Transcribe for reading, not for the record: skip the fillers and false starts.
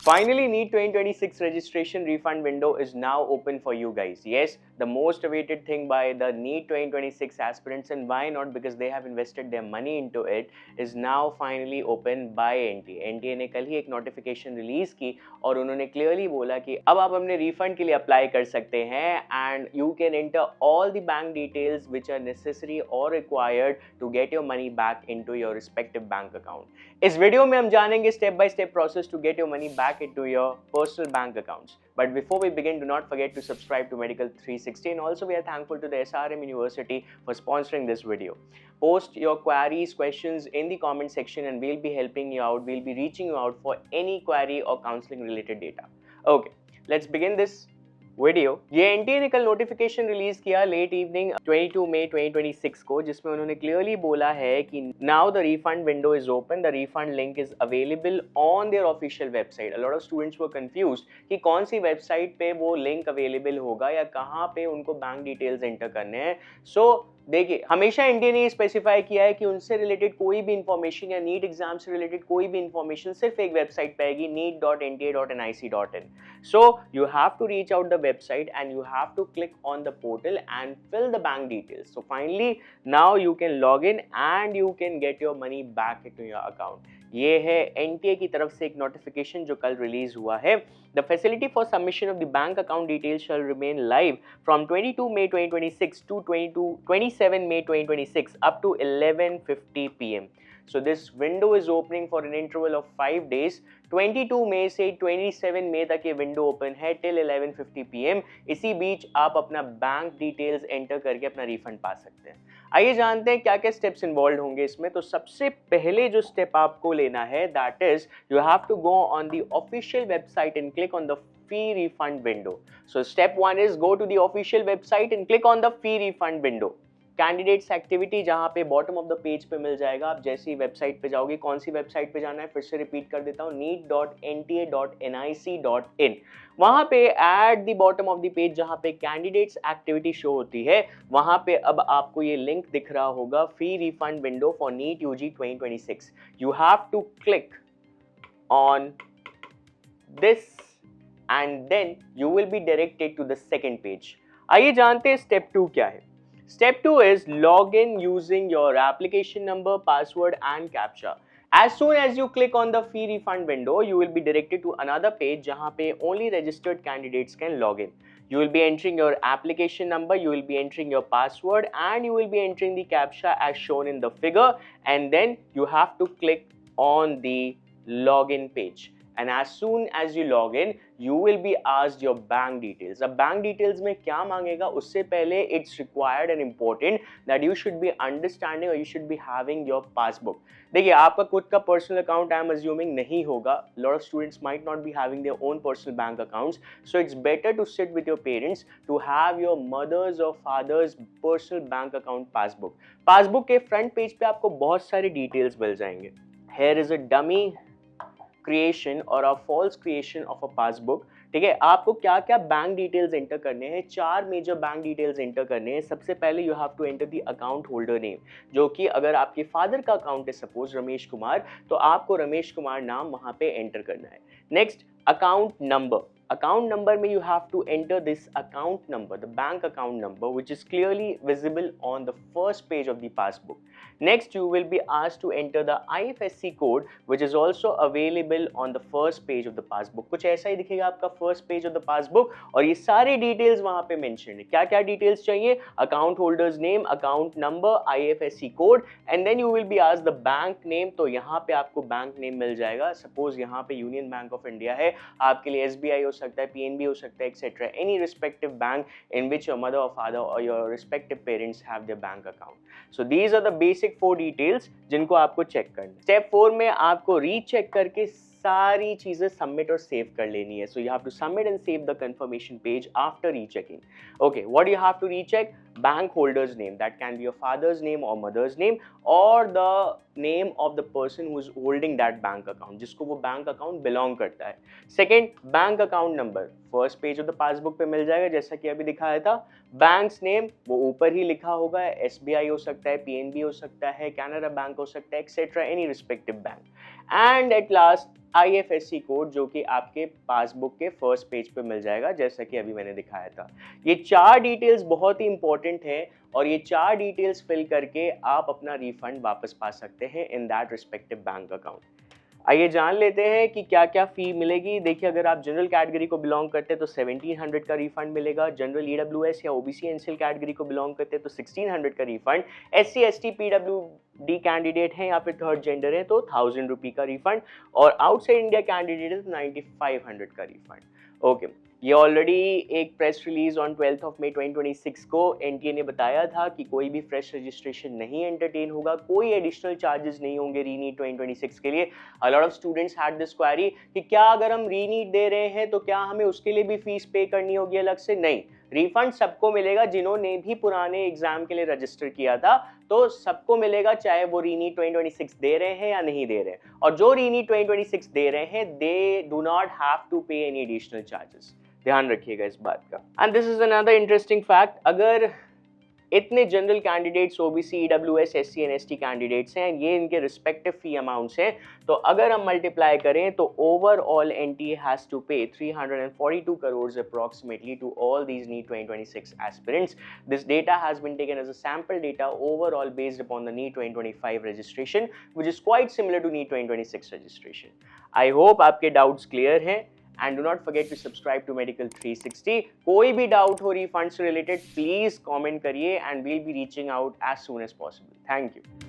Finally, NEET 2026 registration refund window is now open for you guys. Yes, the most awaited thing by the NEET 2026 aspirants, and why not, because they have invested their money into it, is now finally open by NTA. NTA ने कल ही एक notification release की और उन्होंने clearly बोला कि अब आप अपने रिफंड के लिए अप्लाई कर सकते हैं and you can enter all the bank details which are necessary और required to get your money back into your respective bank account. इस वीडियो में हम जानेंगे step by step process to get your money back into your personal bank accounts. But before we begin, do not forget to subscribe to Medical 360, and also we are thankful to the SRM University for sponsoring this video. Post your queries, questions in the comment section and we'll be helping you out. We'll be reaching you out for any query or counseling related data. Okay, let's begin this video. ये NTA ने कल notification release किया late evening 22 मई 2026 को, जिसमें उन्होंने clearly बोला है कि now the refund window is open, the refund link is available on their official website. A lot of students were confused कि कौन सी वेबसाइट पे वो लिंक अवेलेबल होगा या कहाँ पे उनको बैंक डिटेल्स एंटर करने हैं। सो देखिए, हमेशा एनटीए ने स्पेसिफाई किया है कि उनसे रिलेटेड कोई भी इंफॉर्मेशन या नीट एग्जाम से रिलेटेड कोई भी इंफॉर्मेशन सिर्फ एक वेबसाइट पे आएगी, neet.nta.nic.in. So you have to reach out the website and you have to click on the portal and fill the bank details. So finally now you can log in and you can get your money back into your account. ये है NTA की तरफ से एक notification जो कल release हुआ है। The facility for submission of the bank account details shall remain live from 22 May 2026 to 27 May 2026 up to 11:50 p.m. So this window is opening for an interval of 5 days. 22 मई से 27 मई तक ये window open है till 11:50 p.m. इसी बीच आप अपना bank details enter करके अपना refund पा सकते हैं। आइए जानते हैं क्या क्या स्टेप्स इन्वॉल्व होंगे इसमें। तो सबसे पहले जो स्टेप आपको लेना है that is you have to go on the official website and click on the fee refund window. So step 1 is go to the official website and click on the fee refund window. Candidates activity जहां पे bottom of the page पे मिल जाएगा। आप जैसे ही website पे जाओगे, कौन सी website पे जाना है फिर से रिपीट कर देता हूँ, neet.nta.nic.in। वहां पे at the bottom of the page जहां पे कैंडिडेट्स एक्टिविटी शो होती है, वहां पे अब आपको ये लिंक दिख रहा होगा, fee refund window for NEET UG 2026। You have to click on this and then you will be directed to the second page. आइए जानते हैं स्टेप 2 क्या है। Step 2 is log in using your application number, password and captcha. As soon as you click on the fee refund window, you will be directed to another page जहाँ पे only registered candidates can log in. You will be entering your application number, you will be entering your password and you will be entering the captcha as shown in the figure, and then you have to click on the login page. And as soon as you log in, you will be asked your bank details. अब bank details में क्या मांगेगा उससे पहले it's required and important that you should be understanding or you should be having your passbook. देखिए, आपका खुद का personal account I am assuming नहीं होगा. A lot of students might not be having their own personal bank accounts. So it's better to sit with your parents to have your mother's or father's personal bank account passbook. Passbook के front page पे आपको बहुत सारे details मिल जाएंगे. Here is a dummy creation और a false creation of a passbook. ठीक है, आपको क्या क्या बैंक डिटेल्स एंटर करने हैं, 4 मेजर बैंक डिटेल्स एंटर करने हैं। सबसे पहले you have to enter the account holder name, जो कि अगर आपके फादर का अकाउंट है सपोज रमेश कुमार, तो आपको रमेश कुमार नाम वहां पे एंटर करना है। Next, account number. Account number में you have to enter this account number, the bank account number, which is clearly visible on the first page of the passbook. Next, you will be asked to enter the IFSC code, which is also available on the first page of the passbook. कुछ ऐसा ही दिखेगा आपका first page of the passbook और ये सारे details वहाँ पे mentioned है। क्या क्या details चाहिए? Account holder's name, account number, IFSC code, and then you will be asked the bank name. तो यहाँ पे आपको bank name मिल जाएगा। Suppose यहाँ पे Union Bank of India है, आपके लिए SBI हो सकता है, PNB हो सकता है, etc. Any respective bank in which your mother or father or your respective parents have their bank account. So these are the basic 4 details जिनको आपको चेक करना। Step 4 में आपको रीचेक करके सारी चीजें सबमिट और सेव कर लेनी है। So you have to submit and save the confirmation page after rechecking. Okay, what do you have to recheck? Bank holder's name. That can be your father's name or mother's name or the name of the person who is holding that bank account, जिसको वो bank account belong करता है। Second, bank account number first page of the passbook पे मिल जाएगा, जैसा कि अभी दिखाया था। बैंक्स नेम वो ऊपर ही लिखा होगा, SBI हो सकता है, PNB हो सकता है, कैनरा बैंक हो सकता है, etcetera, any respective bank. And at last IFSC code जो कि आपके पासबुक के फर्स्ट पेज पे मिल जाएगा, जैसा कि अभी मैंने दिखाया था। ये 4 डिटेल्स बहुत ही इंपॉर्टेंट है और ये 4 डिटेल्स फिल करके आप अपना रिफंड वापस पा सकते हैं in that respective bank account. आइए जान लेते हैं कि क्या क्या फी मिलेगी। देखिए, अगर आप जनरल कैटेगरी को बिलोंग करते हैं तो 1700 का रिफंड मिलेगा। जनरल ईडब्ल्यूएस या ओबीसी एनसीएल कैटेगरी को बिलोंग करते हैं तो 1600 का refund. SC ST PWD candidate हैं या फिर थर्ड जेंडर है तो 1000 रुपी का रिफंड, और आउटसाइड इंडिया कैंडिडेट है तो 9500 का रिफंड। ओके, ये ऑलरेडी एक press release on 12th of May 2026 को एनटीए ने बताया था कि कोई भी फ्रेश रजिस्ट्रेशन नहीं एंटरटेन होगा, कोई एडिशनल चार्जेस नहीं होंगे रीनीट 2026 के लिए। A lot of students had this query कि क्या अगर हम रीनीट दे रहे हैं तो क्या हमें उसके लिए भी फीस पे करनी होगी अलग से? नहीं, रिफंड सबको मिलेगा जिन्होंने भी पुराने एग्जाम के लिए रजिस्टर किया था, तो सबको मिलेगा, चाहे वो रीनीट 2026 दे रहे हैं या नहीं दे रहे हैं। और जो रीनीट 2026 दे रहे हैं they do not have to pay any additional charges, ध्यान रखिएगा इस बात का। And this is another interesting fact, अगर इतने general candidates OBC EWS SC and ST candidates हैं, ये इनके रिस्पेक्टिव फी अमाउंट्स हैं, तो अगर हम मल्टीप्लाई करें तो ओवरऑल एनटीए हैज टू पे 342 crores approximately to all these NEET 2026 aspirants. This data has been taken as a sample data overall based upon the NEET 2025 registration, which is quite similar to NEET 2026 registration. I hope आपके doubts clear हैं। And do not forget to subscribe to Medical 360. कोई भी doubt हो refund से related please comment करिए and we'll be reaching out as soon as possible. Thank you.